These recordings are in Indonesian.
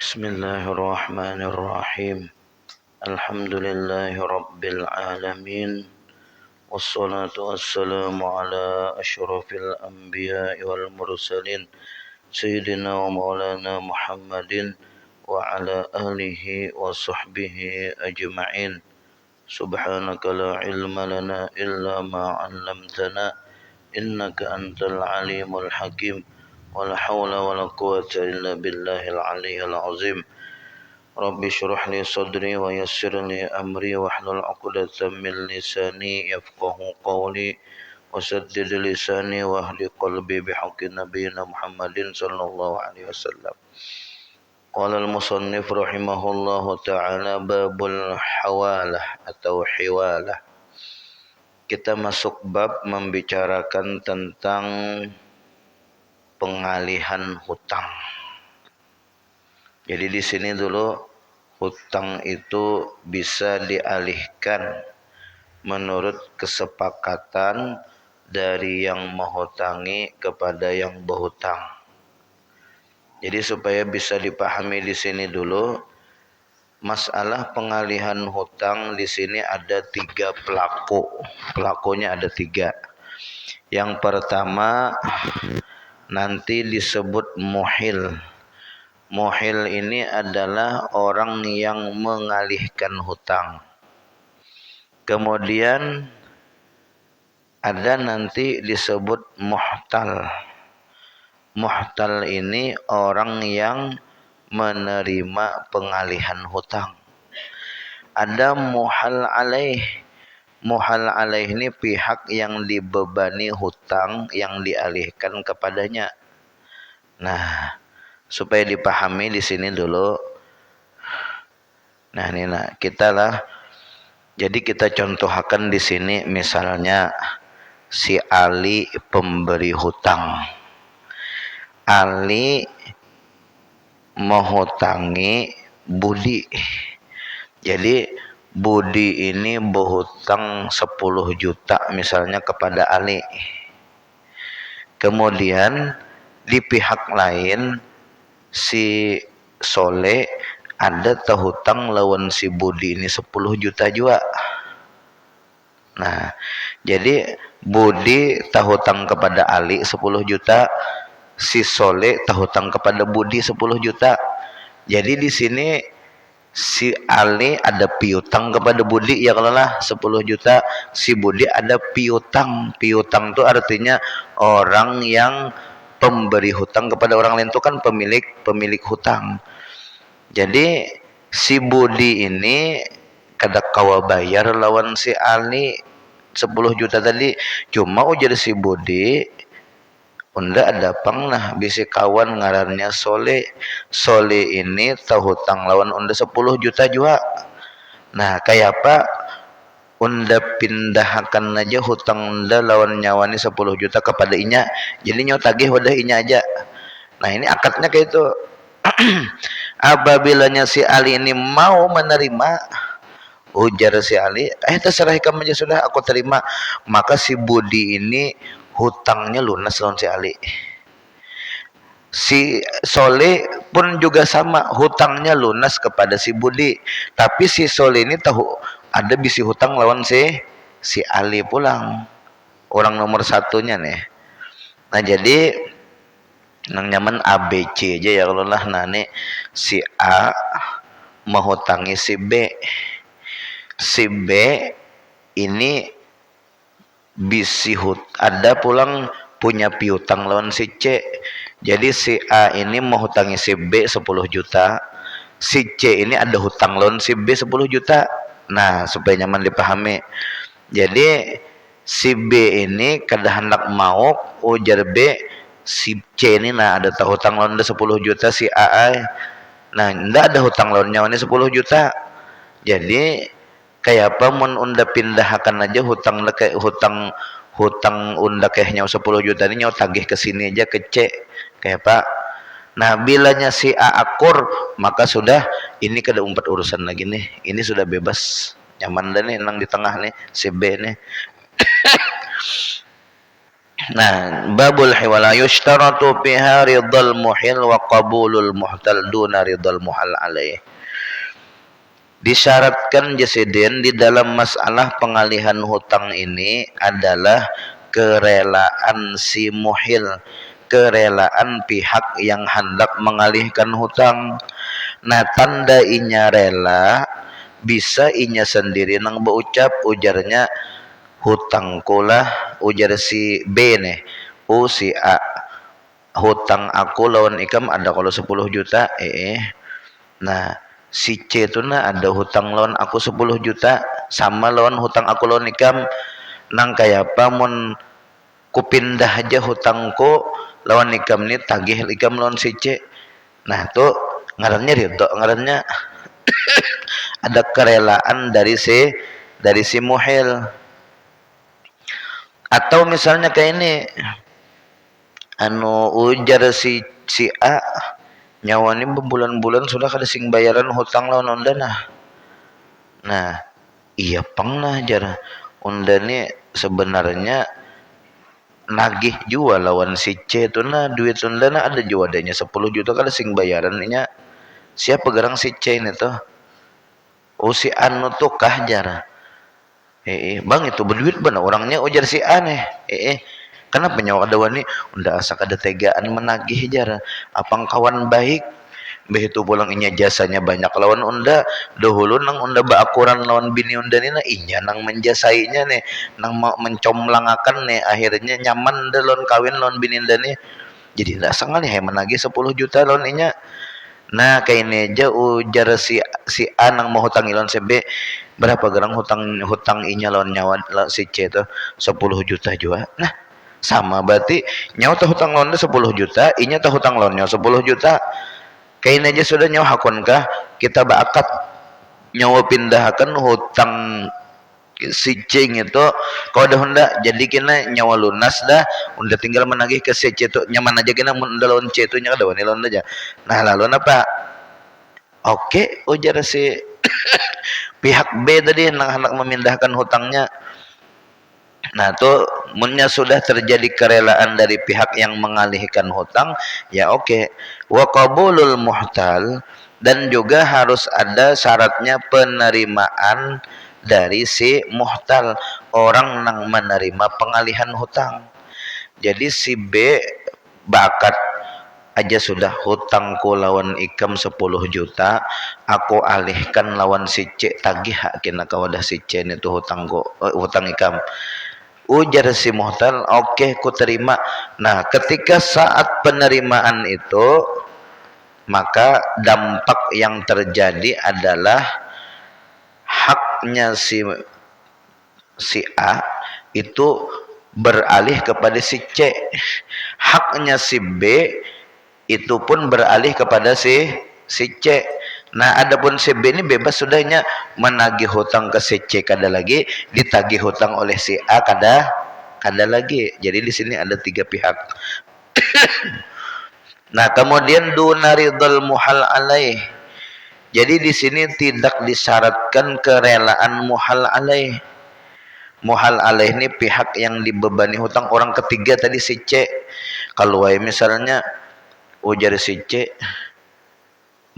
Bismillahirrahmanirrahim. Alhamdulillahi rabbil alamin. Wassalatu wassalamu ala asyrafil anbiya'i wal mursalin Sayyidina wa maulana Muhammadin wa ala alihi wa sahbihi ajma'in. Subhanaka la ilma lana illa ma 'allamtana innaka antal alimul hakim. Wala hawla wala quwwata illa billahil aliyyil azim. Rabbi shrah li sadri wa yassir li amri wahlul 'uqdatam min lisani yafqahu qawli wasaddid lisani wahdi qalbi bihaqqi nabiyyina Muhammadin sallallahu alaihi wasallam. Qala al-musannif rahimahullahu ta'ala babul hawalah atau hiwalah. Kita masuk bab membicarakan tentang pengalihan hutang. Jadi di sini dulu hutang itu bisa dialihkan menurut kesepakatan dari yang menghutangi kepada yang berhutang. Jadi supaya bisa dipahami di sini dulu, masalah pengalihan hutang di sini ada 3 pelaku. Pelakunya ada 3. Yang pertama nanti disebut muhil. Muhil ini adalah orang yang mengalihkan hutang. Kemudian ada nanti disebut muhtal. Muhtal ini orang yang menerima pengalihan hutang. Ada muhal alaih. Muhal alaih ini pihak yang dibebani hutang yang dialihkan kepadanya. Nah, supaya dipahami di sini dulu. Nah, ini kita lah. Jadi kita contohkan di sini misalnya si Ali pemberi hutang. Ali menghutangi Budi. Jadi Budi ini berhutang 10 juta misalnya kepada Ali. Kemudian di pihak lain si Soleh ada terhutang lawan si Budi ini 10 juta juga. Nah, jadi Budi terhutang kepada Ali 10 juta, si Soleh terhutang kepada Budi 10 juta. Jadi di sini si Ali ada piutang kepada Budi ya kalau lah 10 juta, si Budi ada piutang. Piutang itu artinya orang yang pemberi hutang kepada orang lain itu kan pemilik hutang. Jadi si Budi ini kada kawa bayar lawan si Ali 10 juta tadi, cuma ujar si Budi unda ada pang nah bisi kawan ngarannya Soleh. Soleh ini tahu hutang lawan unda 10 juta juga. Nah, kayak apa? Unda pindahkan aja hutang unda lawan nyawani 10 juta kepada inya. Jadi nyawa tagih wadah inya aja. Nah, ini akadnya kayak itu. Apabila si Ali ini mau menerima, ujar si Ali, terserah kamu aja sudah, aku terima. Maka si Budi ini hutangnya lunas lawan si Ali. Si Soleh pun juga sama, hutangnya lunas kepada si Budi. Tapi si Soleh ini tahu ada bisi hutang lawan si Ali pulang. Orang nomor satunya nih. Nah, jadi nang nyaman ABC aja ya kalau lah. Nah, nih si A menghutangi si B. Si B ini bisi ada pulang punya piutang lawan si C. Jadi si A ini menghutangi si B 10 juta. Si C ini ada hutang lawan si B 10 juta. Nah, supaya nyaman dipahami. Jadi si B ini kada hendak mau ujar B, si C ini nah ada hutang lawan 10 juta si A. Nah, ndak ada hutang lawannya 10 juta. Jadi kayak apa mun unda pindahkan aja hutang unda kayaknya 10 juta ini nyawa tagih ke sini aja ke C. Kayak apa? Nah, bilanya si A akur, maka sudah ini kada umpat urusan lagi nih. Ini sudah bebas. Nyaman dah nih nang di tengah nih si B nih. Nah, babul hiwala yushtaratu fiha ridal muhil wa qabulul muhtal duna ridal muhal alaih. Disyaratkan jasiden di dalam masalah pengalihan hutang ini adalah kerelaan si muhil, kerelaan pihak yang hendak mengalihkan hutang. Nah, tanda inya rela bisa inya sendiri nang berucap ujarnya hutangku lah, ujar si B nih, si A, hutang aku lawan ikam ada kalau 10 juta, nah si C itu nah ada hutang lawan aku 10 juta, sama lawan hutang aku lawan ikam, nang kayak apa mun kupindah aja hutangku lawan ikam nih tagih ikam lawan si C, nah tuh ngarannya ridho, ngarannya ada kerelaan dari si muhil. Atau misalnya kayak ini, ujar si A, nyawa ini berbulan-bulan sudah kada sing bayaran hutang lawan undana. Nah, iya pang nah jar undani sebenarnya nagih juga lawan si C itu nah duit undana ada juga adanya 10 juta kada sing bayaran nya. Siapa gerang si C ini tuh? Si anu tuh kah jar. Bang itu berduit benar orangnya ujar si aneh. Kenapa nyawa ada wani unda asa kada tegaan menagih jar apang kawan baik begitu pulang inya jasanya banyak lawan unda dahulu nang unda baakuran lawan bini unda ni na inya nang menjasainya nih nang mencomlangakan nih akhirnya nyaman dah lawan kawin lawan bini unda nih jadi ndak sangat nih menagih 10 juta lawan inya. Nah kayak ini aja ujar si A nang mau hutang lawan si B berapa gerang hutang inya lawan nyawa si C itu 10 juta juga. Nah sama berarti nyawa tuh hutang lawan 10 juta, inya tuh hutang lawannya 10 juta. Kayak ini aja sudah nyawa hakunkah kita bakat nyawa pindahkan hutang si C itu kalau udah hendak jadi kena nyawa lunas dah udah tinggal menagih ke si C itu nyaman aja kena udah lawan C itu nya kada wani lawan aja. Nah lalu apa? Oke, ujar si pihak B tadi yang hendak memindahkan hutangnya. Nah, tuh munnya sudah terjadi kerelaan dari pihak yang mengalihkan hutang, ya oke. Wa qabulul muhtal dan juga harus ada syaratnya penerimaan dari si muhtal, orang yang menerima pengalihan hutang. Jadi si B bakat aja sudah hutangku lawan ikam 10 juta aku alihkan lawan si C tagih hak kena kawadah si C itu hutangku hutang ikam ujar si muhtal oke, ku terima. Nah ketika saat penerimaan itu maka dampak yang terjadi adalah haknya si A itu beralih kepada si C, haknya si B itu pun beralih kepada si C. Nah, adapun si B ini bebas sudahnya menagih hutang ke si C kada lagi, ditagih hutang oleh si A kada lagi. Jadi di sini ada 3 pihak. Nah, kemudian dunaridul muhal alaih. Jadi di sini tidak disyaratkan kerelaan muhal alaih. Muhal alaih ini pihak yang dibebani hutang orang ketiga tadi si C. Kalau misalnya ujar si C,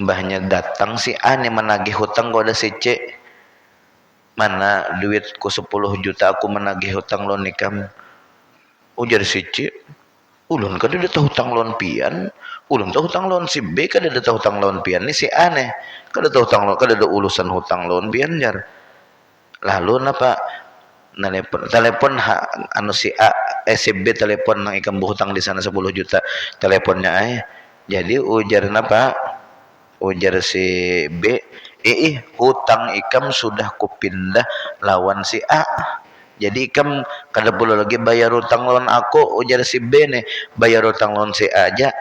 mbahnya datang si A nih menagih hutang gua ada si C, mana duitku 10 juta aku menagih hutang lo nikam. Ujar si C, ulun kada ada hutang lawan pian, ulun tahu hutang lawan si B kada ada hutang lawan pian ni si A nih kada tahu hutang lawan kada ada urusan hutang lawan pian jar. Lalu napa telepon anu si A si B telepon nang ikam hutang di sana 10 juta teleponnya jadi ujar napa ujar si B hutang ikam sudah kupindah lawan si A jadi ikam kada perlu lagi bayar hutang lawan aku ujar si B nih bayar hutang lawan si A aja.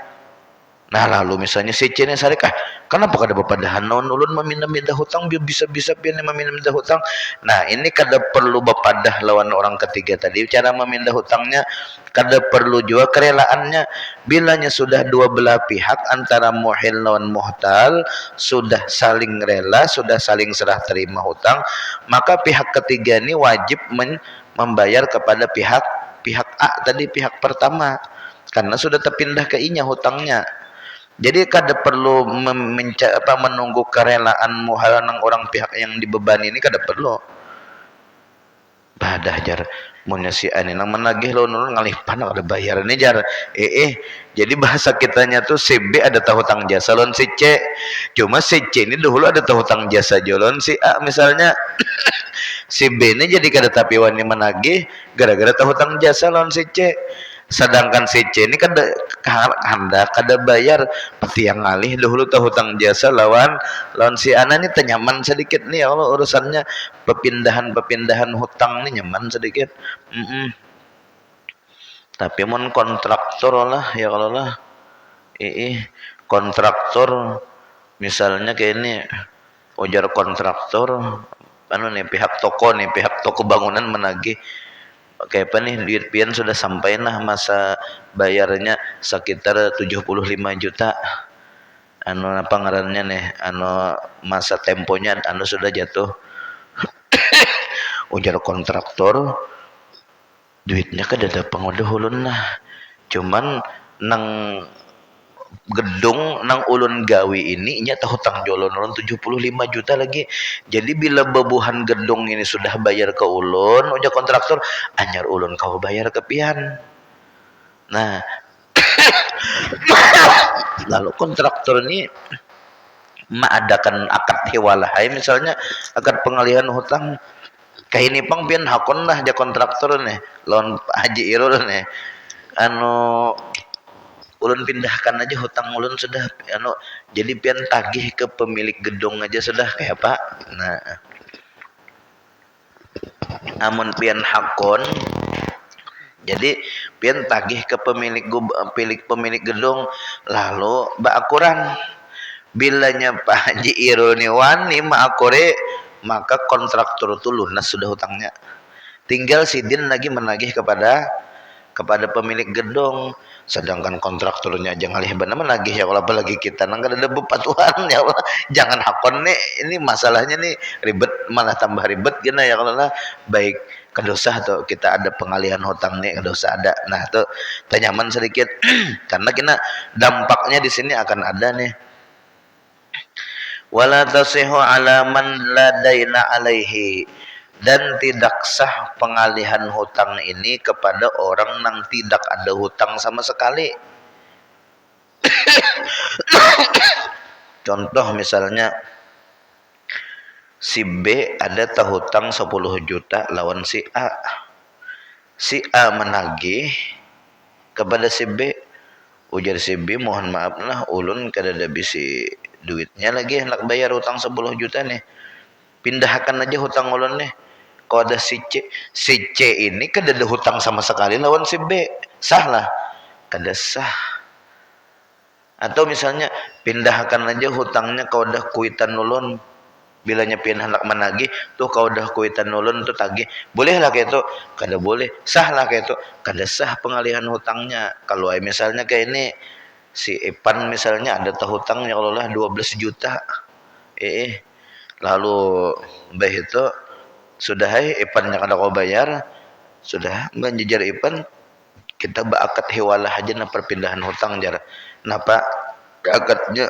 Nah lalu misalnya si C ini sarik kenapa kada bapadahan naon ulun memindah-mindah hutang biar bisa-bisa pian memindah-mindah hutang. Nah ini kada perlu bapadah lawan orang ketiga tadi cara memindah hutangnya kada perlu juga kerelaannya bilanya sudah dua belah pihak antara muhil lawan muhtal sudah saling rela sudah saling serah terima hutang maka pihak ketiga ini wajib membayar kepada pihak pihak A tadi, pihak pertama, karena sudah terpindah ke I-nya hutangnya. Jadi kada perlu menunggu kerelaan muhalanang orang pihak yang dibebani ini, kada perlu. Badah jar munnya si ani nang menagih lo nulun ngalih pana kada bayar ini jar. Jadi bahasa kitanya tuh si B ada tahu hutang jasa lon si C. Cuma si C ini dahulu ada tahu hutang jasa jolon si A misalnya. Si B ini jadi kada tapi wani menagih gara-gara tahu hutang jasa lawan si C. Sedangkan si C ini kada hendak kada bayar, pasti yang ngalih dahulu tahu hutang jasa lawan si Ana ini tenyaman sedikit nih ya Allah urusannya perpindahan hutang nih nyaman sedikit. Tapi mun kontraktor lah ya Allah lah. Kontraktor misalnya kayak ini ujar kontraktor pihak toko bangunan menagih kayak apa nih, duit pian sudah sampai lah masa bayarnya sekitar 75 juta. Apa ngarannya nih, masa temponya sudah jatuh. Ujar kontraktor, duitnya kada ada pengodahulun lah. Cuman nang gedung nang ulun gawi ini nya hutang jolon ulun 75 juta lagi. Jadi bila bebuhan gedung ini sudah bayar ke ulun, ujar kontraktor, anyar ulun kau bayar ke pian. Nah, lalu kontraktor ini mengadakan akad hiwalahai misalnya akad pengalihan hutang. Kayak ini pang pian hakon lah ja kontraktor nih, lawan Haji Irul nih. Ulun pindahkan aja hutang ulun sudah jadi pian tagih ke pemilik gedung aja sudah kayak apa. Nah, amun pian hakon jadi pian tagih ke pemilik gedung, lalu baakuran bilanya Pak Haji Irul ni wani maakure, maka kontraktor itu lunas sudah hutangnya. Tinggal sidin lagi menagih kepada pemilik gedung. Sedangkan kontraktornya jangan ngalih benar menagih ya Allah, apalagi kita nang kada ada bepatuhan ya Allah. Jangan hakon nih, ini masalahnya nih ribet, malah tambah ribet gina ya Allah. Baik kedosa atau kita ada pengalihan hutang nih kedosa ada. Nah tuh tanyaman sedikit karena kita dampaknya di sini akan ada nih. Wala tasihu ala man ladaina alaihi, dan tidak sah pengalihan hutang ini kepada orang yang tidak ada hutang sama sekali. Contoh misalnya si B ada hutang 10 juta lawan si A. Si A menagih kepada si B. Ujar si B, mohon maaf lah ulun kada ada bisi duitnya lagi hendak bayar hutang 10 juta nih. Pindahkan aja hutang ulun nih. Kalau ada si C ini kada ada hutang sama sekali lawan si B, sah lah? Kada sah. Atau misalnya pindahkan aja hutangnya kau dah kuitan ulun, bilanya pian hendak menagih tuh kau dah kuitan ulun tuh tagih, boleh lah kayak itu? Kada boleh. Sah lah kayak itu? Kada sah pengalihan hutangnya. Kalau misalnya kayak ini si Ipan misalnya ada hutangnya kalau lah 12 juta, lalu bah itu sudah Ipannya kada kau bayar, sudah menjejar Ipan, kita berakad hiwalah aja na perpindahan hutang jar. Napa akadnya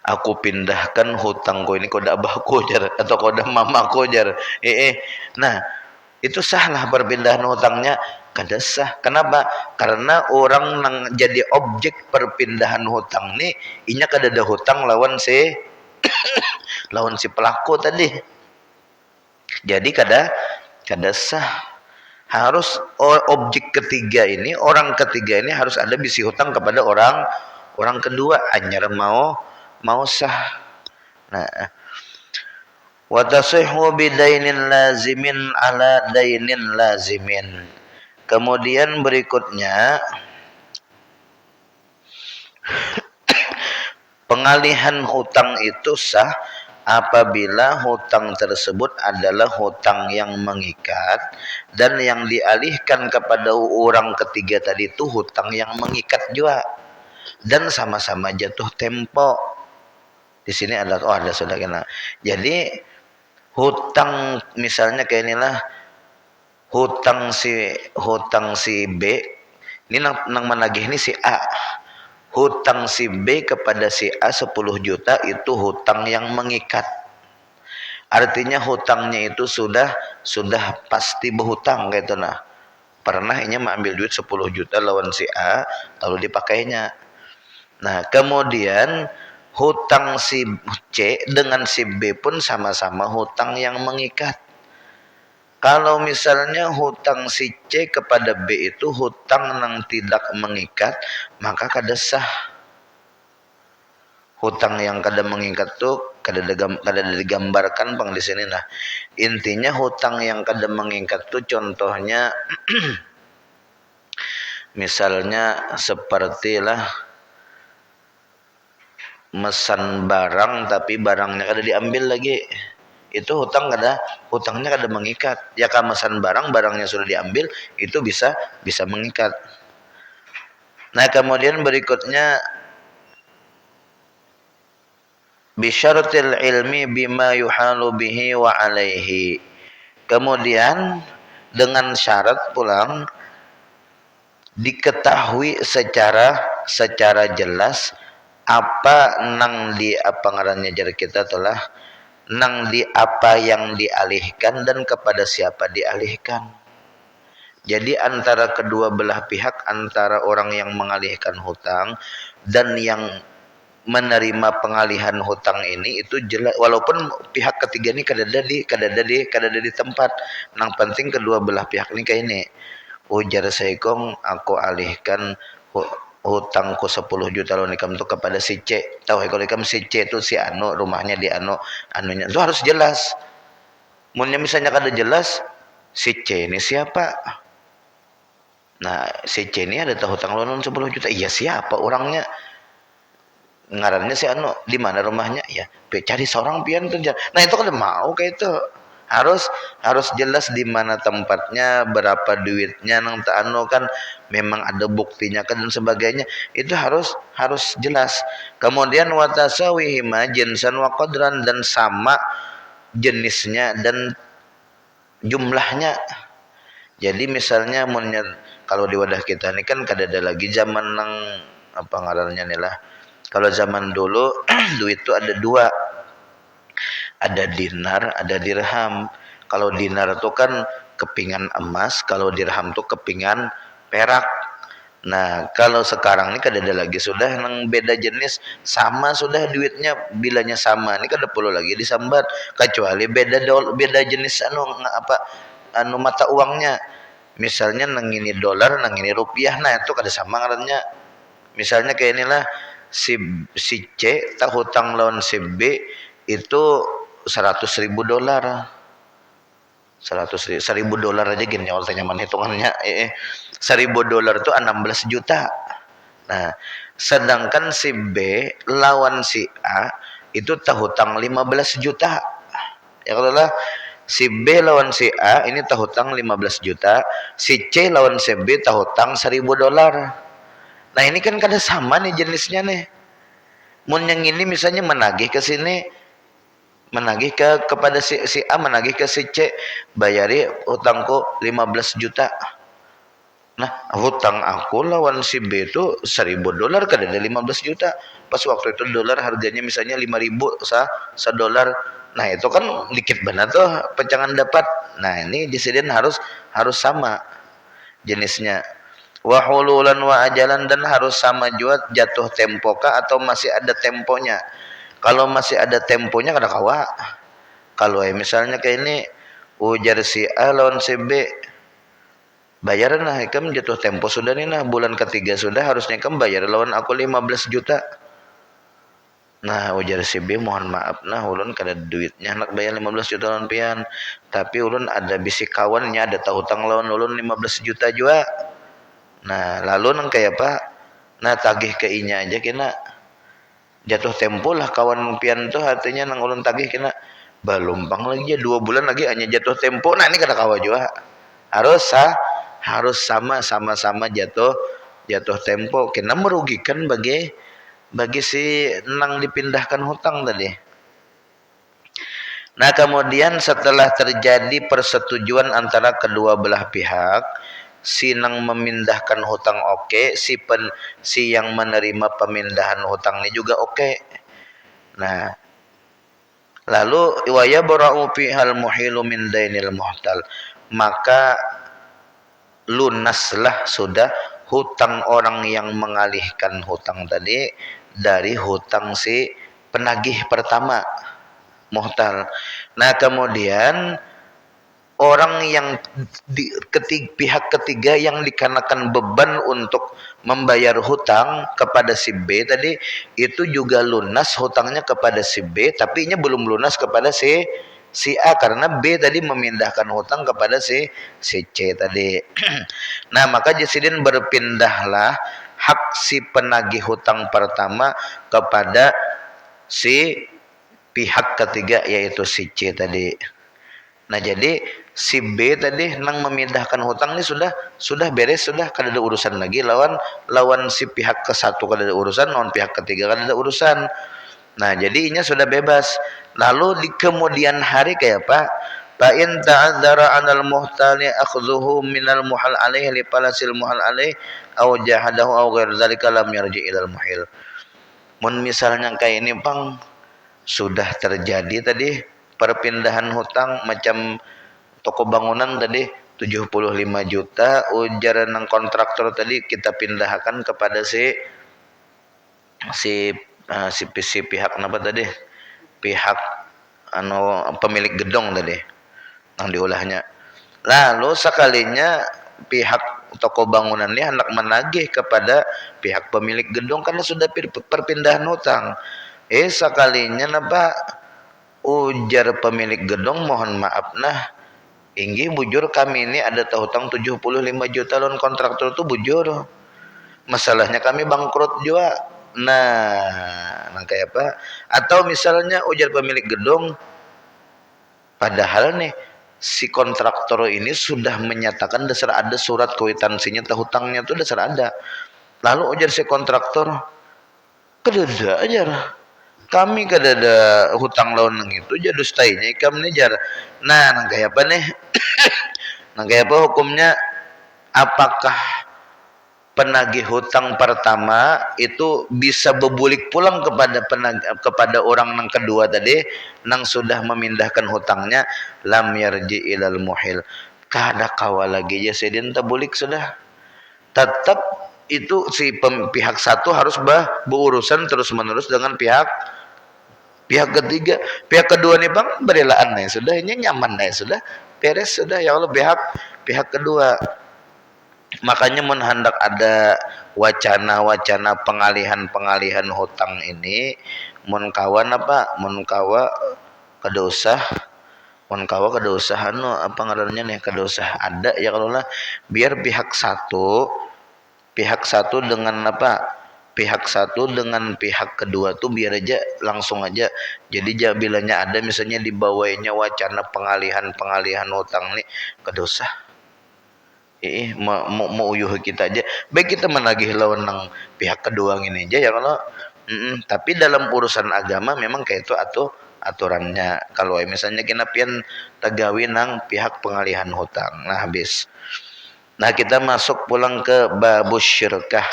aku pindahkan hutangku ini koda abahku jar atau koda mamaku jar. Nah itu sahlah perpindahan hutangnya. Kada sah. Kenapa? Karena orang nang jadi objek perpindahan hutang nih inya kada ada hutang lawan si lawan si pelaku tadi. Jadi kada sah. Harus objek ketiga ini, orang ketiga ini harus ada bisi hutang kepada orang kedua anyar mau sah. Nah, wa tasihhu bidainin lazimin ala dainin lazimin. Kemudian berikutnya pengalihan hutang itu sah apabila hutang tersebut adalah hutang yang mengikat, dan yang dialihkan kepada orang ketiga tadi itu hutang yang mengikat juga, dan sama-sama jatuh tempo. Di sini ada sudah kena. Jadi hutang misalnya kayak inilah hutang si B ini nang menagih ini si A. Hutang si B kepada si A 10 juta itu hutang yang mengikat. Artinya hutangnya itu sudah pasti berhutang gitu nah. Pernah ini mengambil duit 10 juta lawan si A lalu dipakainya. Nah, kemudian hutang si C dengan si B pun sama-sama hutang yang mengikat. Kalau misalnya hutang si C kepada B itu hutang yang tidak mengikat, maka kada sah. Hutang yang kada mengikat tuh kada digambarkan pang di sini nah. Intinya hutang yang kada mengikat tuh contohnya misalnya seperti lah mesan barang tapi barangnya kada diambil lagi. Itu hutangnya kada mengikat. Ya kan mesan barangnya sudah diambil, itu bisa mengikat. Nah, kemudian berikutnya bisyaratil ilmi bima yuhalu bihi wa alaihi. Kemudian dengan syarat pulang diketahui secara jelas apa nang di apa ngarannya jar kita telah nang di apa yang dialihkan dan kepada siapa dialihkan. Jadi antara kedua belah pihak, antara orang yang mengalihkan hutang dan yang menerima pengalihan hutang ini itu jelas, walaupun pihak ketiga ini kada ada di tempat. Nang penting kedua belah pihak ini kayak ini. Ujar Saikom, aku alihkan hutangku 10 juta lawan ikam tu kepada si C. Tahu kalau ikam si C itu si Anu, rumahnya di anunya. Itu harus jelas. Munnya misalnya kada jelas, si C ini siapa? Nah, si C ini ada tahu hutang lawan 10 juta. Iya, siapa orangnya? Ngarannya si Anu, di mana rumahnya? Ya, cari seorang pian tuh. Nah, itu kada mau kayak itu. Harus jelas di mana tempatnya, berapa duitnya nang anu kan memang ada buktinya kan dan sebagainya. Itu harus jelas. Kemudian watasawihima jinsan wa qadran, dan sama jenisnya dan jumlahnya. Jadi misalnya kalau di wadah kita ini kan kada ada lagi zaman nang apa ngarannya nih lah. Kalau zaman dulu duit itu ada dua. Ada dinar, ada dirham. Kalau dinar itu kan kepingan emas, kalau dirham itu kepingan perak. Nah, kalau sekarang ini kada ada lagi, sudah nang beda jenis, sama sudah duitnya bilanya sama. Ini kada perlu lagi disambat kecuali beda jenis mata uangnya. Misalnya nang ini dolar, nang ini rupiah. Nah, itu kada sama ngarannya. Misalnya kayak inilah si C tak hutang lawan si B itu $100.000. $1.000 aja gini awal tanya man hitungannya. $1.000 itu 16 juta. Nah, sedangkan si B lawan si A itu hutang 15 juta. Ya kalau lah si B lawan si A ini hutang 15 juta, si C lawan si B hutang $1.000. Nah, ini kan kada sama nih jenisnya nih. Mun yang ini misalnya menagih ke sini, menagih kepada si A, menagih ke si C, bayari hutangku 15 juta. Nah, hutang aku lawan si B itu $1.000, kada ada 15 juta. Pas waktu itu dolar harganya misalnya 5.000 $1. Nah, itu kan dikit banget tuh pecangan dapat. Nah, ini disediakan harus sama jenisnya. Wa hululan wa ajalan, dan harus sama juga jatuh tempo kah atau masih ada temponya. Kalau masih ada temponya kada kawa. Kalau misalnya kayak ini ujar si A lawan si B, bayaran lah ikam jatuh tempo sudah nih nah, bulan ketiga sudah harusnya ikam bayar lawan aku 15 juta. Nah, ujar si B, mohon maaf nah ulun kada duitnya nak bayar 15 juta lawan pian. Tapi ulun ada bisi kawannya ada tahu hutang lawan ulun 15 juta juga. Nah, lalu nang kayak apa? Nah, tagih ke inya aja kena. Jatuh tempo lah kawan pian tuh artinya nang ulun tagih kena balumpang lagi 2 bulan lagi hanya jatuh tempo. Nah, ini kada kawa juga. Harus sama-sama jatuh tempo, kena merugikan bagi si nang dipindahkan hutang tadi. Nah, kemudian setelah terjadi persetujuan antara kedua belah pihak, si nang memindahkan hutang oke, si yang menerima pemindahan hutang ini juga oke. Nah, lalu wa yabra'u fihal muhilu min dainil muhtal. Maka lunaslah sudah hutang orang yang mengalihkan hutang tadi dari hutang si penagih pertama muhtal. Nah, kemudian orang yang pihak ketiga yang dikenakan beban untuk membayar hutang kepada si B tadi itu juga lunas hutangnya kepada si B, tapi ini belum lunas kepada si A karena B tadi memindahkan hutang kepada si C tadi. Nah, maka Jasidin berpindahlah hak si penagih hutang pertama kepada si pihak ketiga yaitu si C tadi. Nah, jadi si B tadi nang memindahkan hutang ini sudah beres, sudah kada ada urusan lagi lawan si pihak ke satu kada ada urusan, lawan pihak ketiga kada ada urusan. Nah, jadi inya sudah bebas. Lalu di kemudian hari kayak apa? Fa in ta'adzara 'anal muhtali akhdhuhu minal muhal alaihi li palasil muhal alaihi aw jahadahu aw ghair dzalika lam yarji ilal muhil. Mun misalnya kayak ini Bang, sudah terjadi tadi perpindahan hutang macam toko bangunan tadi 75 juta, ujar nang kontraktor tadi kita pindahkan kepada si pihak apa tadi? Pihak pemilik gedung tadi yang diulahnya. Lalu sekalinya pihak toko bangunan ini hendak menagih kepada pihak pemilik gedung karena sudah perpindahan hutang. Sekalinya napa ujar pemilik gedung, mohon maaf nah inggih bujur kami ini ada hutang 75 juta lawan kontraktor itu bujur. Masalahnya kami bangkrut juga. Nah kayak apa? Atau misalnya ujar pemilik gedung, padahal nih si kontraktor ini sudah menyatakan dasar ada surat kwitansinya hutangnya itu dasar ada. Lalu ujar si kontraktor, kededa aja kami kada ada hutang lawan nang itu jadi dustainya ikam nih jar. Nah nang kayak apa nih? Nang kayak apa hukumnya? Apakah penagih hutang pertama itu bisa bebulik pulang kepada orang nang kedua tadi nang sudah memindahkan hutangnya, lam yarji ilal muhil, kada kawa lagi ya sedin tabulik sudah, tetap itu si pihak satu harus berurusan terus menerus dengan pihak ketiga. Pihak kedua nih Bang berelaan nih sudah, ini nyaman nih sudah, beres sudah ya Allah pihak kedua. Makanya mun hendak ada wacana pengalihan hutang ini, mun kawan apa? Mun kawa kada usah apa ngarannya nih, kada usah ada ya kalau lah, biar pihak satu dengan apa? Pihak satu dengan pihak kedua tuh biar aja langsung aja. Jadi bilanya ada misalnya dibawainya wacana pengalihan hutang nih, kada usah. Mau uyuh kita aja. Baik kita menagih lawan nang pihak kedua ini aja ya kalau. Tapi dalam urusan agama memang kayak itu aturannya. Kalau misalnya kita pian tagawi nang pihak pengalihan hutang. Nah habis. Nah kita masuk pulang ke babus syirkah.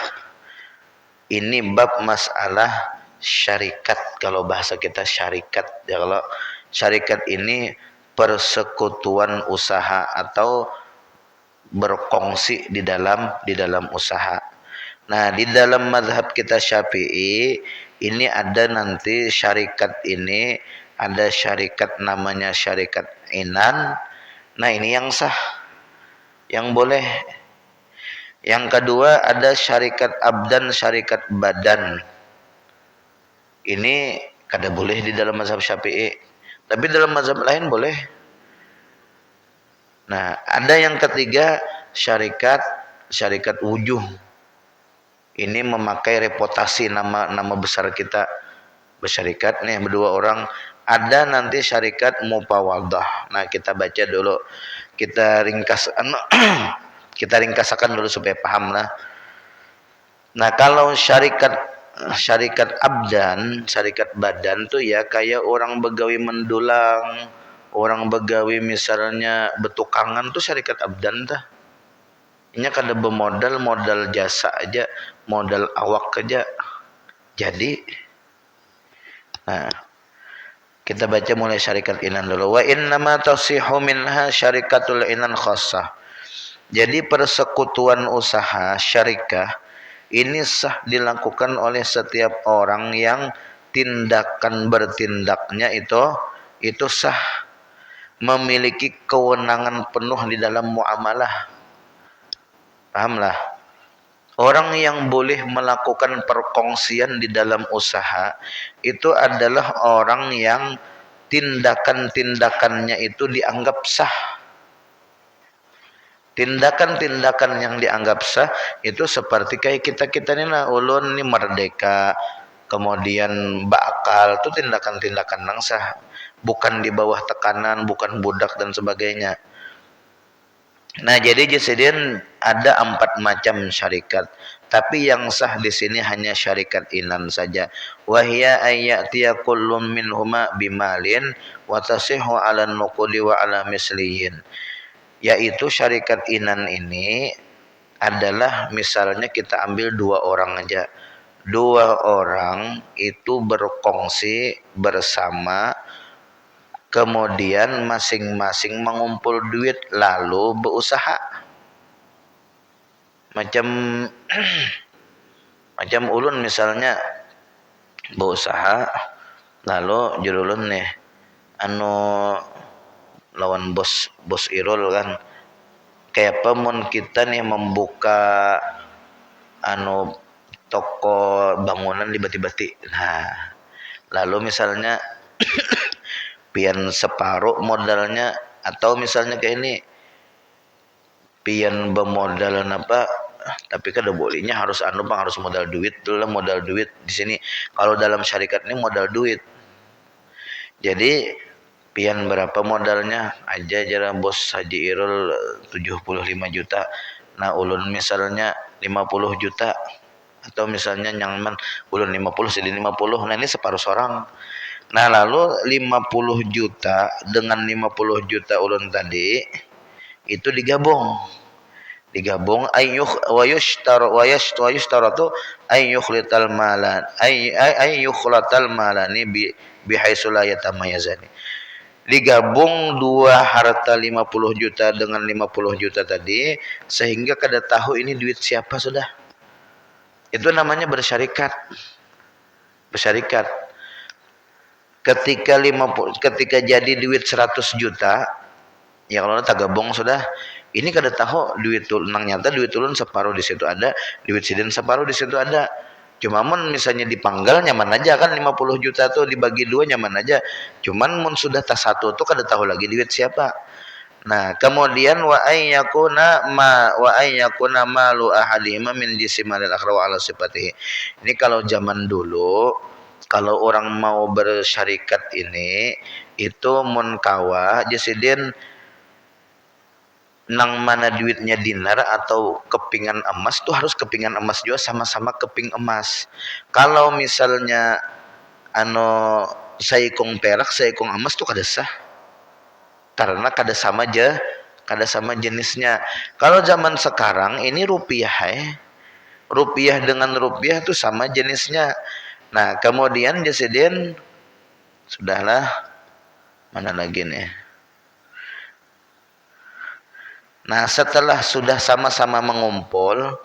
Ini bab masalah syarikat. Kalau bahasa kita syarikat ya, kalau syarikat ini persekutuan usaha atau berkongsi di dalam usaha. Nah, di dalam mazhab kita Syafi'i ini ada nanti syarikat ini, ada syarikat namanya syarikat inan. Nah, ini yang sah, yang boleh. Yang kedua ada syarikat abdan, syarikat badan. Ini kada boleh di dalam mazhab Syafi'i, tapi dalam mazhab lain boleh. Nah, ada yang ketiga syarikat wujuh. Ini memakai reputasi nama besar kita bersyarikat nih berdua orang. Ada nanti syarikat mupawadah. Nah, kita baca dulu. Kita ringkasakan dulu supaya paham lah. Nah, kalau syarikat syarikat abdan, syarikat badan tuh ya kayak orang begawi mendulang, orang begawi misalnya betukangan tuh syarikat abdan tah. Ini kada bermodal, modal jasa aja, modal awak aja. Jadi, nah, kita baca mulai syarikat inan dulu. Wa innama tasihu minha syarikatul inan khassah. Jadi persekutuan usaha syarikah ini sah dilakukan oleh setiap orang yang tindakan bertindaknya itu sah, memiliki kewenangan penuh di dalam muamalah. Pahamlah? Orang yang boleh melakukan perkongsian di dalam usaha itu adalah orang yang tindakan-tindakannya itu dianggap sah. Tindakan-tindakan yang dianggap sah itu seperti kayak kita-kita ini lah, ulun ini merdeka, kemudian bakal, itu tindakan-tindakan yang sah. Bukan di bawah tekanan, bukan budak dan sebagainya. Nah, jadi jasadian ada 4 macam syarikat, tapi yang sah di sini hanya syarikat inan saja. Wahya ayyatiya kullun minhuma bimalin wa tasihhu 'ala nuqudi wa 'ala misliyin. Yaitu syarikat inan ini adalah misalnya kita ambil 2 orang aja. 2 orang itu berkongsi bersama, kemudian masing-masing mengumpul duit lalu berusaha. Macam macam ulun misalnya berusaha lalu jurulun nih lawan bos Irul kan, kayak pemun kita nih membuka toko bangunan di Bati-Bati. Nah, lalu misalnya pian separuh modalnya, atau misalnya kayak ini pian bermodalan apa, tapi kan ada bolehnya harus bang, harus modal duit dulu lah. Modal duit di sini kalau dalam syarikat ini modal duit. Jadi pian berapa modalnya aja jarang bos Haji Irul 75 juta. Nah, ulun misalnya 50 juta, atau misalnya nyaman ulun 50 jadi 50. Nah, ini separuh seorang. Nah, lalu 50 juta dengan 50 juta ulun tadi itu digabung ayyuh wa yushtaratu ayyukhlital malan ayyukhlatal malani bihaitsu la yatamayazani. Digabung 2 harta 50 juta dengan 50 juta tadi sehingga kada tahu ini duit siapa sudah. Itu namanya bersyarikat. Ketika jadi duit 100 juta, ya kalau tak gabung sudah, ini kada tahu duit tulun nyata, duit tulun separuh di situ ada, duit sidin separuh di situ ada. Cuma mun misalnya dipanggal nyaman aja kan, 50 juta tuh dibagi 2 nyaman aja. Cuman mun sudah tas satu tuh kada tahu lagi duit siapa. Nah, kemudian wa ayyakuna malu ahadihima min jisimalil akhra wa ala sifatihi. Ini kalau zaman dulu, kalau orang mau bersyarikat ini itu mun kawa jasidin nang mana duitnya dinar atau kepingan emas tuh harus kepingan emas juga, sama-sama keping emas. Kalau misalnya saikong perak saikong emas tuh kada sah, karena kada sama jenisnya. Kalau zaman sekarang ini rupiah dengan rupiah tuh sama jenisnya. Nah, kemudian jasiden sudahlah, mana lagi nih. Nah, setelah sudah sama-sama mengumpul,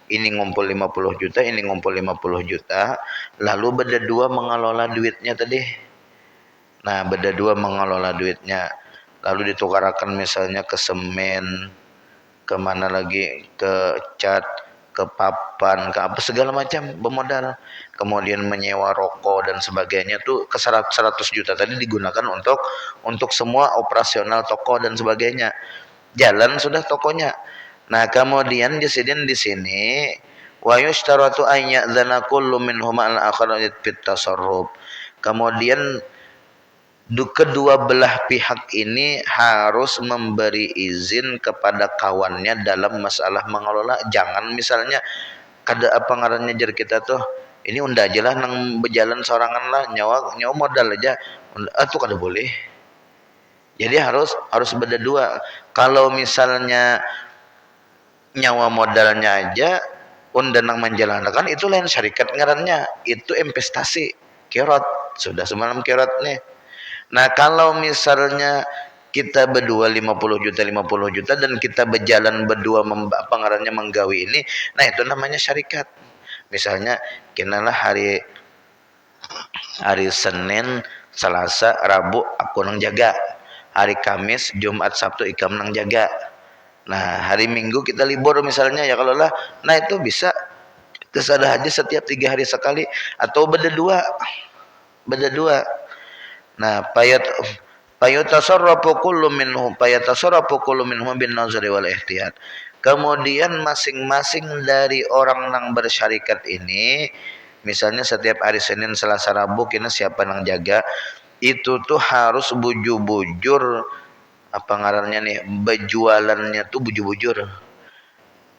ini ngumpul 50 juta, ini ngumpul 50 juta, lalu berdua mengelola duitnya tadi. Nah, berdua mengelola duitnya, lalu ditukarakan misalnya ke semen, ke mana lagi, ke cat, ke papan, ke apa segala macam bermodal. Kemudian menyewa rokok dan sebagainya tuh ke 100 juta tadi digunakan untuk semua operasional toko dan sebagainya. Jalan sudah tokonya. Nah, kemudian jasidin di sini wa yushtaratu an ya'dzana kullu minhuma al-akhar fit tasarruf. Kemudian kedua belah pihak ini harus memberi izin kepada kawannya dalam masalah mengelola. Jangan misalnya kada apa ngarannya jar kita tuh, ini unda aja lah nang berjalan sorangan lah, nyawa nyawa modal aja, itu kada boleh. Jadi harus berdua. Kalau misalnya nyawa modalnya aja unda nang menjalankan, itu lain syarikat ngarannya, itu investasi kerot, sudah semalam kerot nih. Nah kalau misalnya kita berdua 50 juta dan kita berjalan berdua apa ngarannya menggawi ini, nah itu namanya syarikat. Misalnya kinalah hari Senin, Selasa, Rabu aku nang jaga, hari Kamis, Jumat, Sabtu ikam nang jaga. Nah hari Minggu kita libur misalnya ya kalau lah, nah itu bisa kesada aja setiap 3 hari sekali atau berdua. Nah payatasarrafu kullu minhum bin nazari wal ihtiyat. Kemudian masing-masing dari orang yang bersyarikat ini, misalnya setiap hari Senin, Selasa, Rabu kena siapa yang jaga, itu tuh harus bujur-bujur apa ngarannya nih, berjualannya tuh bujur-bujur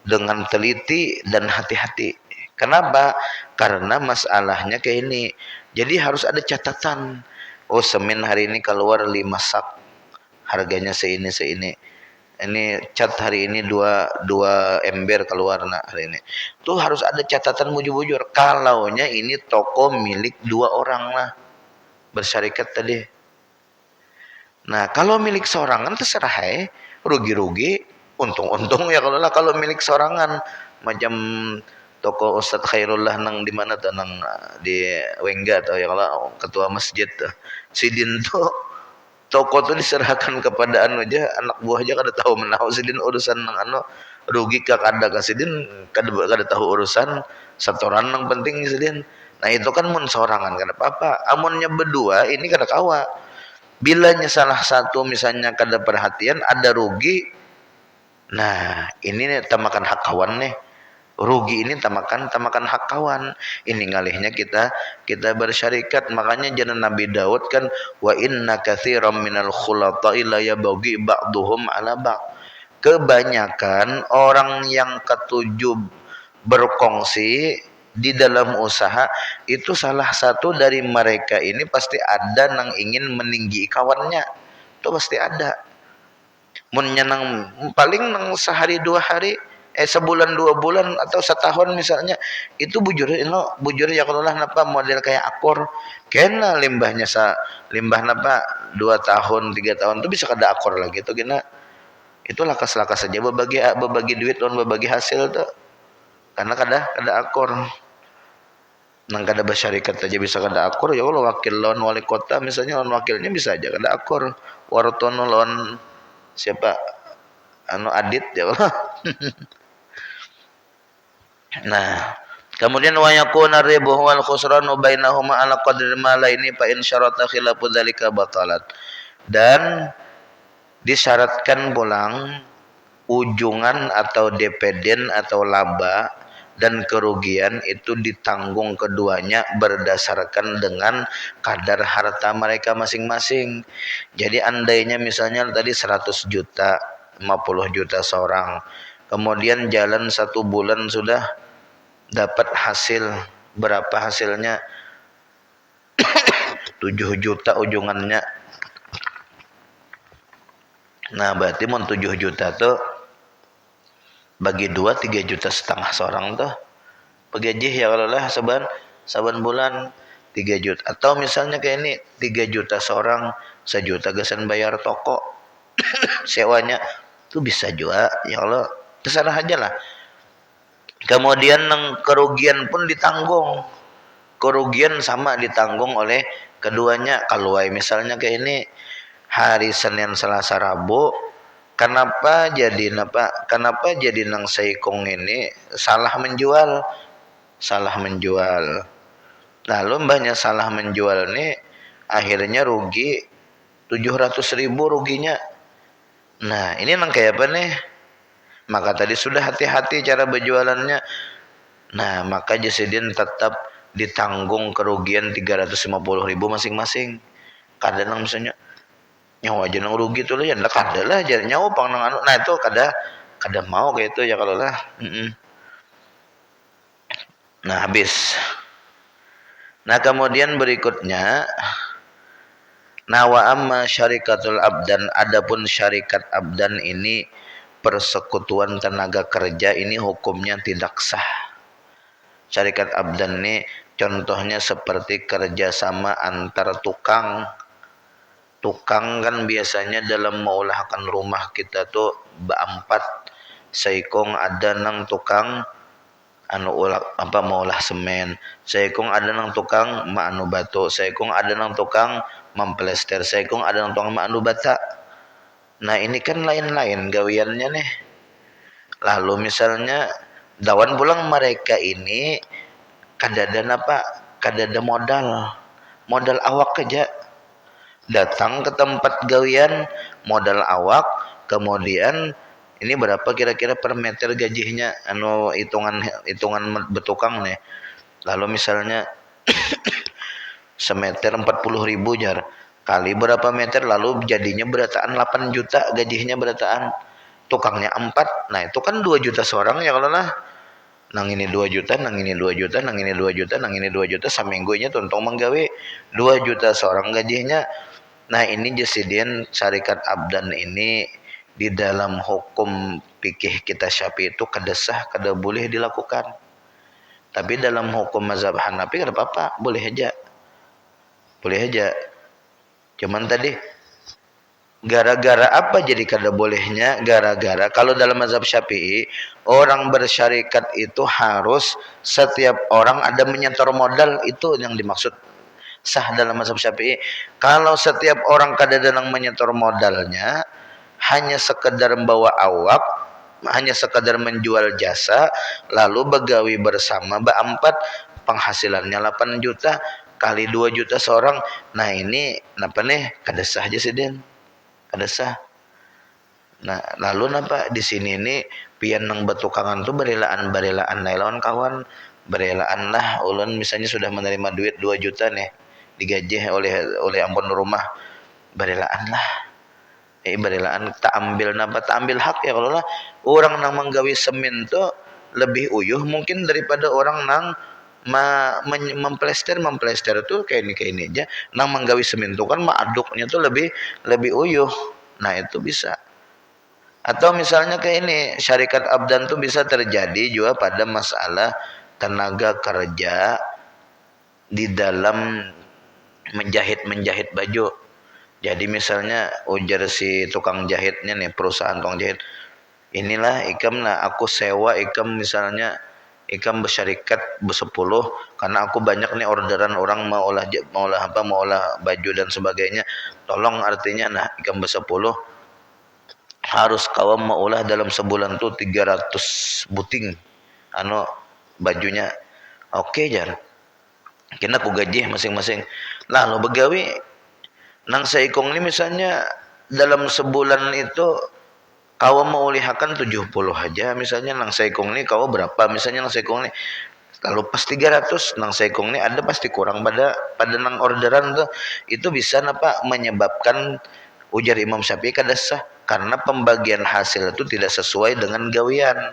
dengan teliti dan hati-hati. Kenapa? Karena masalahnya kayak ini. Jadi harus ada catatan. Oh, semen hari ini keluar 5 sak. Harganya seini. Ini cat hari ini dua ember keluar nak hari ini. Tuh harus ada catatan bujur-bujur. Kalaunya ini toko milik 2 orang lah bersyarikat tadi. Nah, kalau milik seorangan terserah rugi-rugi, untung-untung ya kalau milik seorangan macam toko Ustadz Khairullah nang di mana tuh nang di Wengga atau ya kalau ketua masjid tuh. Sidin tuh toko tuh diserahkan kepada anu aja, anak buah aja kada tahu menahu sidin urusan nang anu, rugi ka kada ka sidin kada tahu urusan setoran nang penting sidin. Nah itu kan mun sorangan kada apa-apa, amunnya berdua ini kada kawa. Bilanya salah satu misalnya kada perhatian ada rugi, nah ini nih tamakan hak kawan nih, rugi ini tamakan hak kawan. Ini ngalihnya kita bersyarikat. Makanya jangan Nabi Daud kan, wa inna katsiran minal khulata'i la yabghi ba'duhum 'ala ba'd. Kebanyakan orang yang ketujuh berkongsi di dalam usaha itu, salah satu dari mereka ini pasti ada nang ingin meninggi kawannya. Itu pasti ada. Munnya nang paling nang sehari 2 hari, sebulan 2 bulan atau setahun misalnya, itu bujur ya kalau lah napa model kayak akor kena limbahnya limbah napa 2 tahun 3 tahun tuh bisa kada akor lagi tuh kena. Itu lakas-lakas saja berbagi duit lawan berbagi hasil tuh, karena kada akor. Nang kada bersyarikat aja bisa kada akor, ya kalau wakil lawan wali kota misalnya, lawan wakilnya bisa aja kada akor. Wartono lawan siapa anu Adit ya Allah. Nah, kemudian wa yakuna ribuhu wal khusranu bainahuma ala qadri ma laini fa in syarata khilafu dzalika batalat. Dan disyaratkan pulang ujungan atau dividen atau laba dan kerugian itu ditanggung keduanya berdasarkan dengan kadar harta mereka masing-masing. Jadi andainya misalnya tadi 100 juta, 50 juta seorang, kemudian jalan 1 bulan sudah dapat hasil berapa hasilnya? 7 juta ujungannya. Nah berarti mau 7 juta tuh bagi 2 3,5 juta seorang tuh pegajih ya kalau lah saban bulan 3 juta. Atau misalnya kayak ini 3 juta seorang, 1 juta gasan bayar toko sewanya tuh bisa juga ya Allah, terserah aja lah. Kemudian kerugian pun ditanggung, kerugian sama ditanggung oleh keduanya. Kalau misalnya kayak ini hari Senin, Selasa, Rabu, kenapa jadi nang Seikong ini salah menjual. Lalu mbahnya salah menjual nih, akhirnya rugi 700.000 ruginya. Nah ini nang kayak apa nih? Maka tadi sudah hati-hati cara berjualannya. Nah maka jasidin tetap ditanggung kerugian 350.000 masing-masing. Kadang misalnya nyawa aja nang rugi tuh lah ya kada lah jadi nyawa pang nang anu. Nah itu kada mau kayak itu ya kalau lah. Nah habis Nah kemudian berikutnya, nah wa amma syarikatul abdan, adapun syarikat abdan ini persekutuan tenaga kerja ini hukumnya tidak sah. Syarikat abdan ini contohnya seperti kerjasama antar tukang. Tukang kan biasanya dalam mengolahkan rumah kita tuh berempat. Saikong ada nang tukang anu ulah apa maulah semen, saikong ada nang tukang anu batu, saikong ada nang tukang memplester, saikong ada nang tukang anu bata. Nah ini kan lain-lain gawiannya nih. Lalu misalnya dawan pulang mereka ini kadada apa? Kadada modal awak aja. Datang ke tempat gawian modal awak, kemudian ini berapa kira-kira per meter gajinya anu hitungan betukang nih. Lalu misalnya semeter 40.000 jar kali berapa meter, lalu jadinya berataan 8 juta gajinya berataan, tukangnya 4, nah itu kan 2 juta seorang ya kalau lah. Nang ini 2 juta, nang ini 2 juta, nang ini 2 juta, nang ini 2 juta, saminggunya tuntung menggawe 2 juta seorang gajinya. Nah ini jesidian syarikat abdan ini di dalam hukum fikih kita Syafi'i itu kada kada boleh dilakukan. Tapi dalam hukum mazhab Hanafi kada apa-apa, boleh aja. Boleh aja. Cuman tadi gara-gara apa jadi kada bolehnya? Gara-gara kalau dalam mazhab Syafi'i orang bersyarikat itu harus setiap orang ada menyetor modal, itu yang dimaksud sah dalam mazhab Syafi'i. Kalau setiap orang kadang-kadang menyetor modalnya hanya sekedar membawa awak, hanya sekedar menjual jasa, lalu begawi bersama berempat, penghasilannya 8 juta kali 2 juta seorang. Nah ini apa nih? Kada sah aja sih Den. Kada sah. Nah, lalu napa di sini nih pian nang betukangan tuh berelaan lawan kawan, berelaan lah ulun misalnya sudah menerima duit 2 juta nih digaji oleh ampun rumah, berelaan lah. Berelaan tak ambil napa tak ambil hak ya kalau lah orang nang menggawi semen tuh lebih uyuh mungkin daripada orang nang memplester tuh kayak ini aja. Nang menggawi semen tuh kan aduknya tuh lebih uyuh. Nah itu bisa. Atau misalnya kayak ini syarikat abdan tuh bisa terjadi juga pada masalah tenaga kerja di dalam menjahit baju. Jadi misalnya ujar si tukang jahitnya nih, perusahaan tukang jahit, inilah ikam lah aku sewa ikam, misalnya ikam bersyarikat bersepuluh karena aku banyak nih orderan orang mau olah baju dan sebagainya, tolong artinya nah ikam bersepuluh harus kau mau olah dalam sebulan tuh 300 buting anu bajunya. Oke jar kena aku gaji masing-masing, lalu begawi nang seikong ini misalnya dalam sebulan itu kau mau ulihakan 70 aja misalnya, nang seikong ini kau berapa misalnya nang seikong ini, lalu pas 300 nang seikong ini ada pasti kurang pada nang orderan tuh, itu bisa napa menyebabkan ujar Imam Syafi'i kada sah karena pembagian hasil itu tidak sesuai dengan gawian.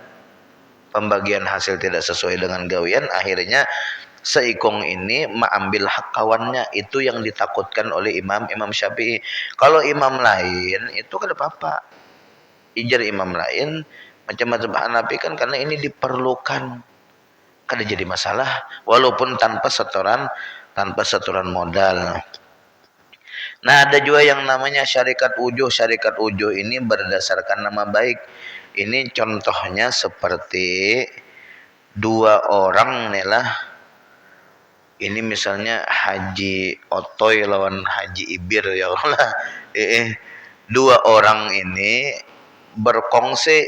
Pembagian hasil tidak sesuai dengan gawian, akhirnya seikong ini mengambil hak kawannya. Itu yang ditakutkan oleh Imam Syafi'i. Kalau imam lain itu kada apa-apa. Ijar imam lain macam-macam Hanafi kan karena ini diperlukan, kada jadi masalah walaupun tanpa setoran modal. Nah ada juga yang namanya syarikat ujuh. Syarikat ujuh ini berdasarkan nama baik. Ini contohnya seperti dua orang nih lah. Ini misalnya Haji Otoy lawan Haji Ibir ya Allah. Dua orang ini berkongsi.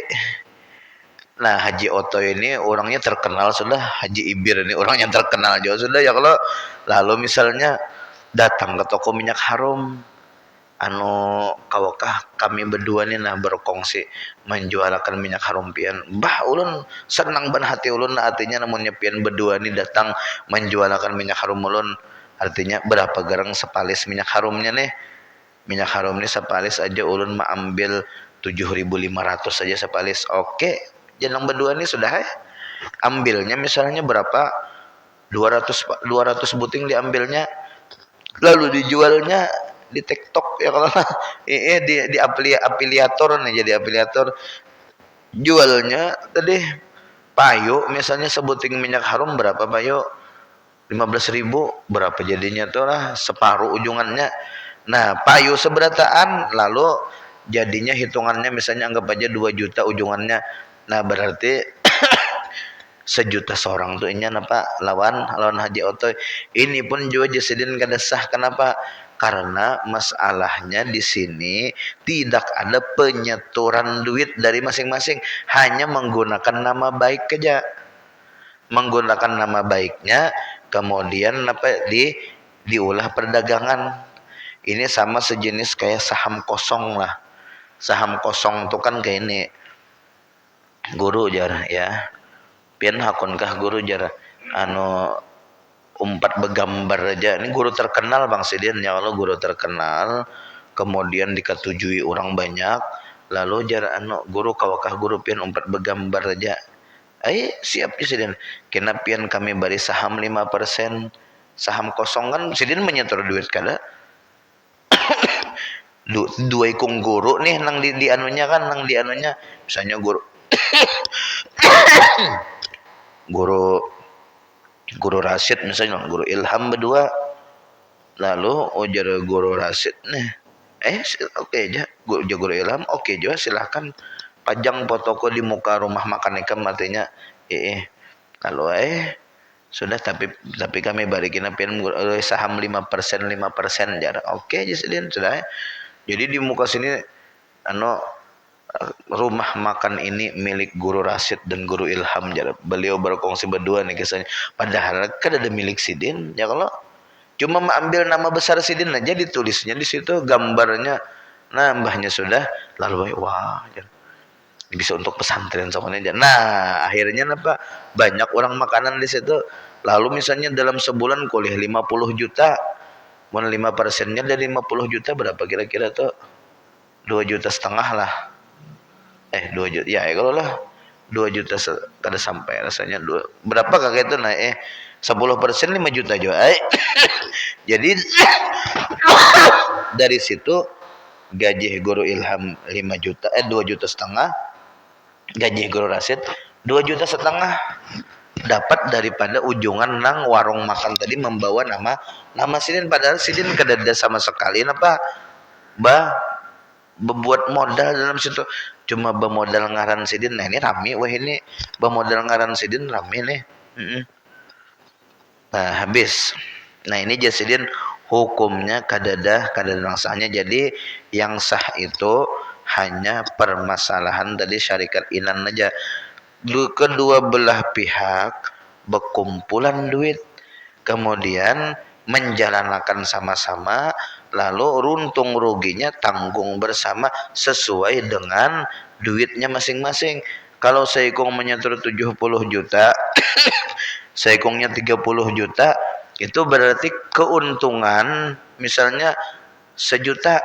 Nah Haji Otoy ini orangnya terkenal sudah, Haji Ibir ini orangnya terkenal juga sudah ya kalau. Lalu misalnya datang ke toko minyak harum, kawakah kami berdua nih nah berkongsi menjualkan minyak harum pian. Bah ulun senang ban hati ulun lah, artinya namun pian berdua nih datang menjualkan minyak harum ulun, artinya berapa gerang sepalis minyak harumnya nih. Minyak harum nih sepalis aja ulun mah ambil 7.500 saja sepalis. Oke, jenang berdua nih sudah ambilnya misalnya berapa 200 buting diambilnya, lalu dijualnya di TikTok ya kalau di afiliator nih, jadi afiliator jualnya tadi payo misalnya sebuting minyak harum berapa payo, 15.000, berapa jadinya tuh lah separuh ujungannya. Nah payo seberataan, lalu jadinya hitungannya misalnya anggap aja 2 juta ujungannya. Nah berarti sejuta seorang tuh ini apa lawan Haji Otoy. Ini pun juga jasidin kada sah. Kenapa? Karena masalahnya di sini tidak ada penyetoran duit dari masing-masing, hanya menggunakan nama baik saja. Menggunakan nama baiknya, kemudian apa diulah perdagangan. Ini sama sejenis kayak saham kosong lah. Saham kosong itu kan kayak ini guru jar ya. Pian hakunkah guru jar anu umpat begambar aja. Ini guru terkenal Bang Sidin ya, kalau guru terkenal kemudian diketujui orang banyak, lalu jar anu guru kawakah guru pian umpat begambar aja. Siap ya Sidin. Kena pian kami bari saham 5%. Saham kosong kan Sidin menyetor duit kada. Dua ikung guru nih nang di anunya kan, nang di anunya misalnya guru guru Rasid misalnya, guru Ilham berdua, lalu ujar guru Rasid nih oke aja guru Ilham oke juga silahkan pajang fotoku di muka rumah makan ikan artinya lalu sudah tapi kami balikin pian saham 5% jar oke aja sedih sudah jadi di muka sini rumah makan ini milik guru Rasid dan guru Ilham jar. Beliau berkongsi berdua nih kisahnya. Padahal kan ada milik Sidin ya, kalau cuma mengambil nama besar Sidin aja ditulisnya di situ gambarnya, nambahnya sudah lalu wah jar. Bisa untuk pesantren semuanya aja. Nah akhirnya apa banyak orang makanan di situ. Lalu misalnya dalam sebulan kuliah 50 juta, mau 5%-nya dari 50 juta berapa kira-kira tuh? 2,5 juta lah. 2 juta ya kalau lah 2 juta kada sampai rasanya berapa kakek itu nah 10% 5 juta juga jadi dari situ gaji guru Ilham 5 juta 2,5 juta, gaji guru Rasid 2,5 juta dapat daripada ujungan nang warung makan tadi membawa nama Sidin, padahal Sidin kada ada sama sekali apa berbuat modal dalam situ, cuma bermodal ngaran Sidin. Nah ini rame wah, ini bermodal ngaran Sidin rame nih. Nah habis, nah ini Sidin hukumnya kadada sahnya. Jadi yang sah itu hanya permasalahan tadi syarikat inan aja. Kedua belah pihak berkumpulan duit, kemudian menjalankan sama-sama, lalu runtung ruginya tanggung bersama sesuai dengan duitnya masing-masing. Kalau seikung menyetor 70 juta seikungnya 30 juta, itu berarti keuntungan misalnya 1 juta.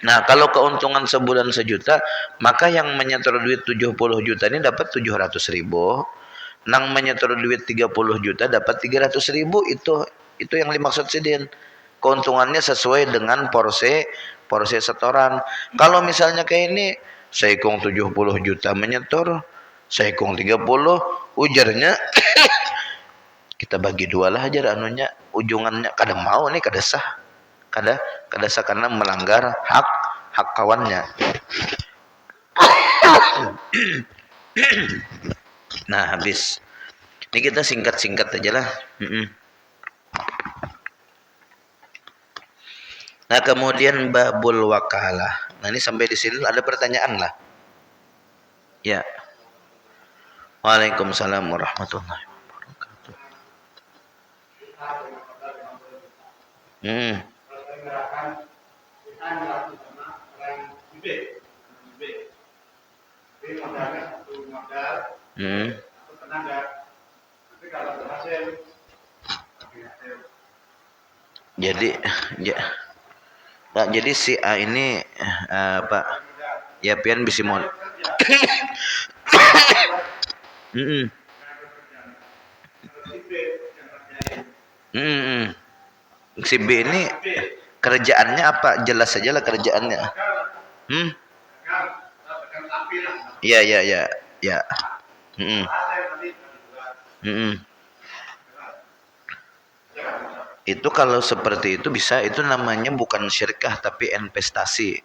Nah kalau keuntungan sebulan 1 juta, maka yang menyetor duit 70 juta ini dapat 700.000, nang menyetor duit 30 juta dapat 300.000. Itu yang dimaksud Sidin. Keuntungannya sesuai dengan porsi setoran. Kalau misalnya kayak ini, seikung 70 juta menyetor, seikung 30, ujarnya kita bagi 2 lah aja anunya, ujungannya kada mau nih, kada sah karena melanggar hak kawannya. Nah habis ini kita singkat aja lah. Nah kemudian babul wakalah. Nah ini sampai di sini ada pertanyaan lah. Ya. Waalaikumsalam warahmatullahi wabarakatuh. Jadi si A ini Pak ya pian bisa mau Hmm. Si B ini kerjaannya apa? Jelas saja lah kerjaannya. Hmm? Iya, iya, iya. Ya. Hmm. Hmm. Itu kalau seperti itu bisa, itu namanya bukan syirkah tapi investasi.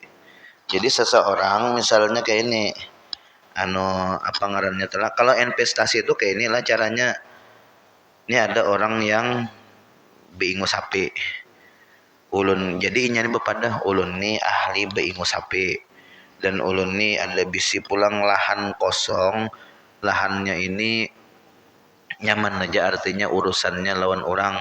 Jadi seseorang misalnya kayak ini, apa ngarannya telah, kalau investasi itu kayak inilah caranya. Ini ada orang yang beingu sapi. Ulun jadi inya bepadah ulun ni ahli beingu sapi. Dan ulun ni ada bisi pulang lahan kosong. Lahannya ini nyaman aja, artinya urusannya lawan orang.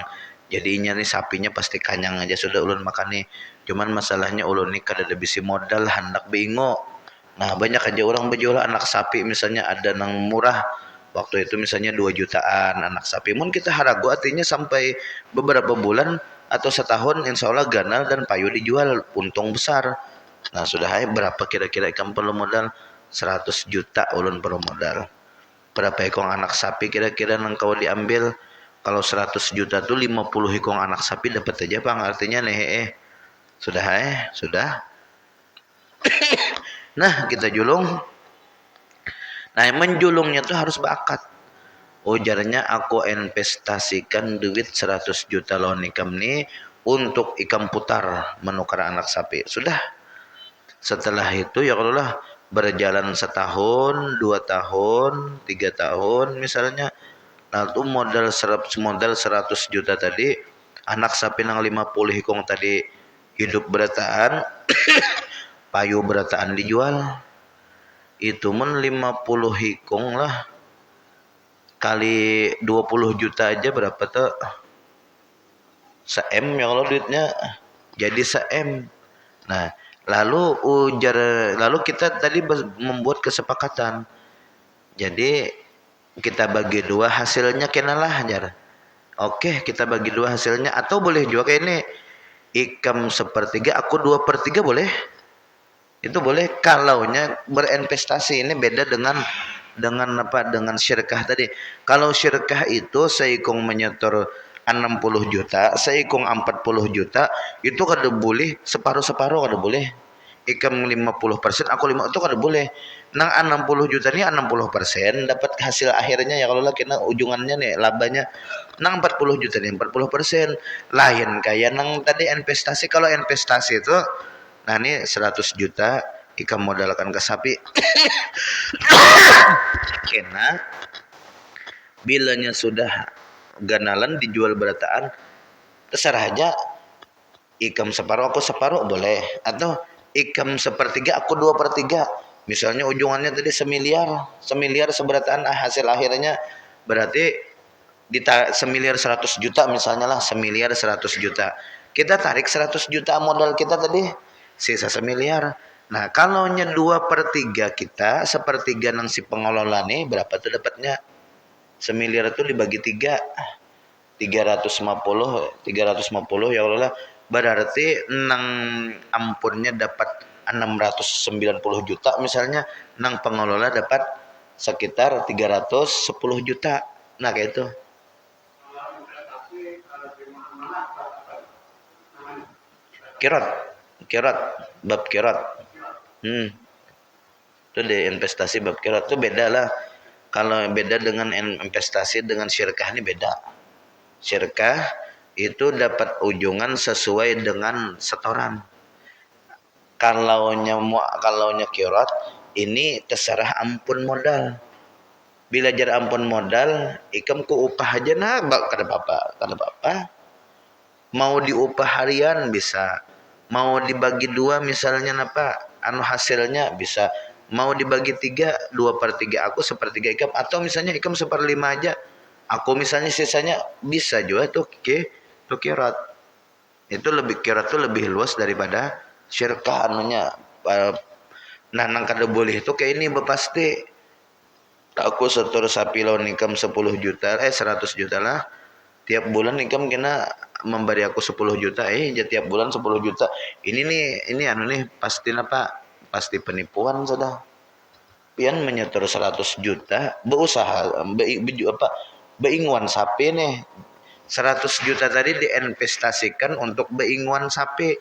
Jadinya nih sapinya pasti kanyang aja sudah ulun makan nih. Cuman masalahnya ulun nih kada ada bisi modal hendak beingo. Nah, banyak aja orang berjual anak sapi, misalnya ada nang murah. Waktu itu misalnya 2 jutaan anak sapi. Mun kita harago artinya sampai beberapa bulan atau setahun insya Allah ganal dan payu dijual, untung besar. Nah, sudah hai berapa kira-kira ikan perlu modal? 100 juta ulun perlu modal. Berapa ekor anak sapi kira-kira nang kau diambil? Kalau 100 juta tuh 50 ekor anak sapi dapat aja bang, artinya nih sudah sudah. Nah, kita julung. Nah, menjulungnya tuh harus bakat. Ujarnya aku investasikan duit 100 juta lawan ikam nih untuk ikam putar menukar anak sapi. Sudah. Setelah itu ya kalau lah berjalan setahun, 2 tahun, 3 tahun misalnya. Nah, itu modal 100 juta tadi, anak sapi nang 50 hikong tadi hidup berataan, payu berataan dijual. Itu men 50 hikong lah kali 20 juta aja berapa tuh? Se-M ya kalau duitnya. Jadi se-M. Nah, lalu kita tadi membuat kesepakatan. Jadi kita bagi dua hasilnya kenalah jar. Oke, kita bagi dua hasilnya, atau boleh juga kayak ini, ikam sepertiga, aku 2/3 boleh. Itu boleh kalaunya berinvestasi. Ini beda dengan apa? Dengan syirkah tadi. Kalau syirkah itu seikung menyetor 60 juta, seikung 40 juta, itu kada boleh separuh-separuh, kada boleh. Ikam 50%, aku 5 itu kada boleh. Nang 60 juta ini 60% dapat hasil akhirnya ya kalau lah kena ujungannya nih labanya. Nang 40 juta nih 40%. Lain kayak nang tadi investasi. Kalau investasi itu nah ini 100 juta ikam modalkan ke sapi. Kena bilanya sudah ganalan dijual berataan, terserah aja. Ikam separuh aku separuh boleh, atau ikam sepertiga aku 2/3. Misalnya ujungannya tadi semiliar seberataan hasil akhirnya berarti semiliar 100 juta misalnya lah, semiliar 100 juta. Kita tarik 100 juta modal kita tadi, sisa semiliar. Nah, kalau nya 2/3 kita, sepertiga nang si pengelola nih, berapa tuh dapatnya? Semiliar itu dibagi 3, 350 ya Allah, berarti nang ampunnya dapat 690 juta misalnya, nang pengelola dapat sekitar 310 juta. Nah, kayak itu. Kirot, kirot, bab kirot. Itu deh investasi bab kirot itu beda lah. Kalau beda dengan investasi dengan syirkah ini beda. Syirkah itu dapat ujungan sesuai dengan setoran. Kalaunya kirot ini terserah ampun modal. Bila jar ampun modal, ikam ku upah aja nah, kada apa-apa. Mau diupah harian bisa, mau dibagi dua misalnya apa hasilnya bisa, mau dibagi 3, 2/3 aku, 1/3 ikam, atau misalnya ikam 1/5 aja, aku misalnya sisanya, bisa juga tuh tuh kirat. Itu lebih, kirat tuh lebih luas daripada syirkah anunya. Nah, nang kada boleh itu kayak ini pasti. Aku setor sapi lawan ikam 10 juta, 100 juta lah. Tiap bulan ikam kena memberi aku 10 juta, tiap bulan 10 juta. Ini pasti apa? Pasti penipuan sudah. Pian menyetor 100 juta, berusaha apa? Beingwan sapi nih 100 juta tadi diinvestasikan untuk beingwan sapi.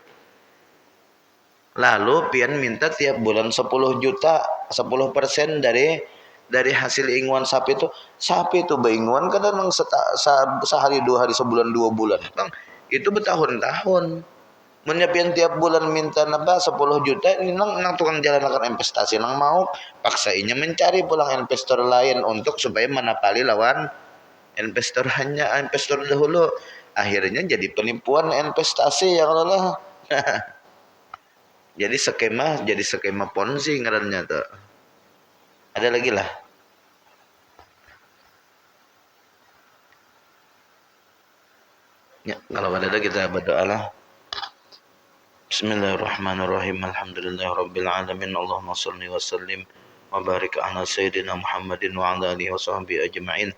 Lalu pian minta tiap bulan 10 juta, 10% dari hasil ingwan sapi itu beingwan kadang sehari 2 hari sebulan 2 bulan. Bang, itu bertahun-tahun. Menyiapin tiap bulan minta nambah 10 juta ini nang tukang jalan akan investasi nang mau paksainya mencari pulang investor lain untuk supaya menapali lawan investor dahulu, akhirnya jadi penipuan investasi ya Allah. jadi skema ponzi ngarannya tuh. Ada lagi lah. Ya, kalau ada lagi kita berdoa lah. Bismillahirrahmanirrahim. Alhamdulillahirabbil alamin. Allahumma shalli wa sallim wa barik ala sayyidina Muhammadin wa ala alihi wa sahbihi ajma'in.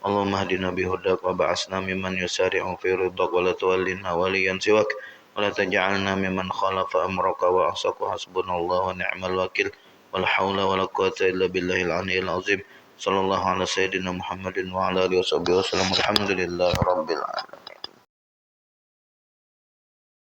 Allahumma hdina bihudak wa ba'asna mimman yusari'u fi ridhak wa la tuwallina waliyan siwak wa la taj'alna mimman khalafa amraka wa ahsaka hasbunallahu wa ni'mal wakil wal haula wa la quwwata illa billahil aliyyil azim. Sallallahu ala sayyidina Muhammadin wa ala alihi wa sahbihi wasallam. Alhamdulillahi rabbil alamin.